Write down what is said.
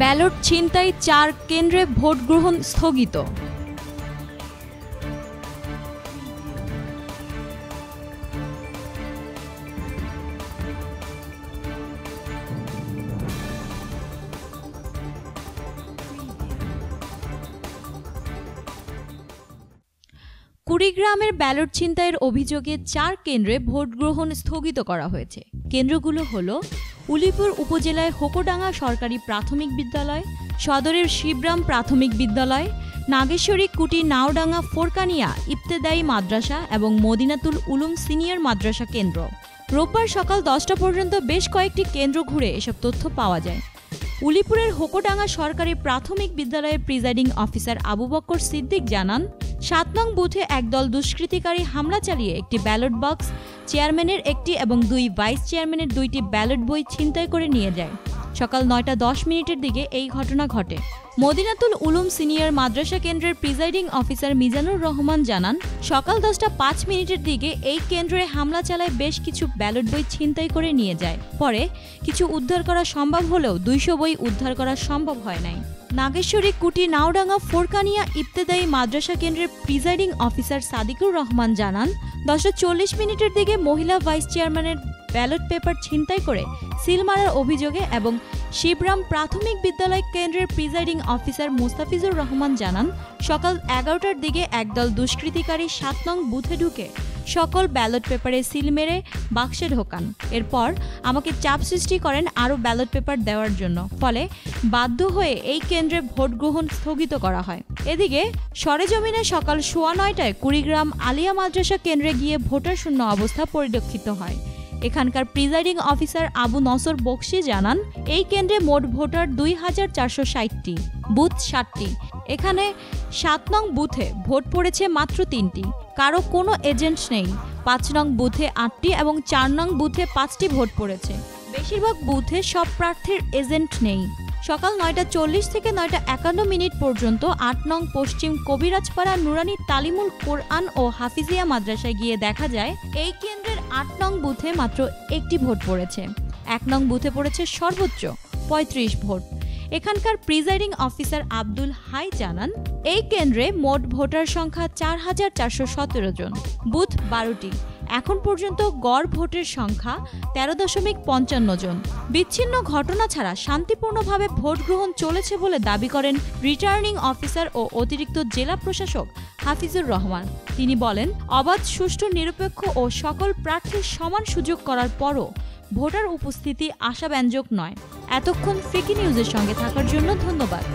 Ballot ছিনতাই ৪ কেন্দ্রে vote গ্রহণ স্থগিত। কুড়িগ্রামের ব্যালট ছিনতাইয়ের অভিযোগে ৪ কেন্দ্রে ভোট গ্রহণ স্থগিত করা হয়েছে। কেন্দ্রগুলো হলো উলিপুর উপজেলায় হোকোডাঙ্গা সরকারি প্রাথমিক বিদ্যালয়, সদরের শিবরাম প্রাথমিক বিদ্যালয়, নাগেশ্বরী কুটি নাওডাঙ্গা ফোরকানিয়া ইবতেদায়ী মাদ্রাসা এবং মদিনাতুল উলুম সিনিয়র মাদ্রাসা কেন্দ্র। রোববার সকাল ১০টা পর্যন্ত বেশ কয়েকটি কেন্দ্র ঘুরে এসব তথ্য পাওয়া যায়। উলিপুরের হোকোডাঙ্গা সরকারি প্রাথমিক বিদ্যালয়ের প্রিজাইডিং অফিসার আবু বকর সিদ্দিক জানান, ৭ নং বুথে একদল দুষ্কৃতিকারী হামলা চালিয়ে একটি ব্যালট বক্স, চেয়ারম্যানের একটি এবং ২ ভাইস চেয়ারম্যানের ২টি ব্যালট বই ছিনতাই করে নিয়ে যায়। সকাল ৯টা ১০ মিনিটের দিকে এই ঘটনা ঘটে। মদিনাতুল উলুম সিনিয়র মাদ্রাসা কেন্দ্রের প্রিজাইডিং অফিসার মিজানুর রহমান জানান, সকাল ১০টা ৫ মিনিটের দিকে এই কেন্দ্রে হামলা চালায় বেশ কিছু ব্যালট বই ছিনতাই করে নিয়ে যায়। পরে কিছু উদ্ধার করা সম্ভব হলেও ২০০ বই উদ্ধার করা সম্ভব হয় নাই। নাগেশ্বরী কুটি নাওডাঙ্গা ফোরকানিয়া ইবতেদায়ী মাদ্রাসা কেন্দ্রের প্রিজাইডিং অফিসার সাদিকুর রহমান জানান, ১০টা ৪০ মিনিটের দিকে মহিলা ভাইস চেয়ারম্যানের ব্যালট পেপার ছিনতাই করে সিল মারার অভিযোগে এবং শিবরাম প্রাথমিক বিদ্যালয় কেন্দ্রের প্রিজাইডিং অফিসার মুস্তাফিজুর রহমান জানান, সকাল ১১টার দিকে একদল দুষ্কৃতিকারী ৭ নং বুথে ঢুকে সকল ব্যালট পেপারে সিল মেরে বাক্সে ঢোকান। এরপর আমাকে চাপ সৃষ্টি করেন আরও ব্যালট পেপার দেওয়ার জন্য, ফলে বাধ্য হয়ে এই কেন্দ্রে ভোট গ্রহণ স্থগিত করা হয়। এদিকে সরেজমিনে সকাল ৯:১৯টায় কুড়িগ্রাম আলিয়া মাদ্রাসা কেন্দ্রে গিয়ে ভোটার শূন্য অবস্থা পরিলক্ষিত হয়। এখানকার প্রিজাইডিং অফিসার আবু নসর বকশি জানান, এই কেন্দ্রে মোট ভোটার ২,৪৬০টি, বুথ ৭টি। এখানে ৭ নং বুথে ভোট পড়েছে মাত্র ৩টি, কারো কোনো এজেন্ট নেই। ৫ নং বুথে ৮টি এবং ৪ নং বুথে ৫টি ভোট পড়েছে। বেশিরভাগ বুথে সব প্রার্থীর এজেন্ট নেই। সকাল ৯:৪০ থেকে ৯:৫১ পর্যন্ত ৮ নং পশ্চিম কবিরাজপাড়া নুরানি তালিমুল কোরআন ও হাফিজিয়া মাদ্রাসায় গিয়ে দেখা যায় এই কেন্দ্রের ৮ নং বুথে মাত্র একটি ভোট পড়েছে। ১ নং বুথে পড়েছে সর্বোচ্চ ৩৫ ভোট। এখানকার প্রিজাইডিং অফিসার আব্দুল হাই জানান, এই কেন্দ্রে মোট ভোটার সংখ্যা ৪,৪১৭ জন, বুথ ১২টি। এখন পর্যন্ত গড় ভোটের সংখ্যা ১৩.৫৫ জন। বিচ্ছিন্ন ঘটনা ছাড়া শান্তিপূর্ণভাবে ভোট গ্রহণ চলেছে বলে দাবি করেন রিটার্নিং অফিসার ও অতিরিক্ত জেলা প্রশাসক হাফিজুর রহমান। তিনি বলেন, অবাধ, সুষ্ঠু, নিরপেক্ষ ও সকল প্রার্থীর সমান সুযোগ করার পরও ভোটার উপস্থিতি আশাব্যঞ্জক নয়। এতক্ষণ ফিকি নিউজের সঙ্গে থাকার জন্য ধন্যবাদ।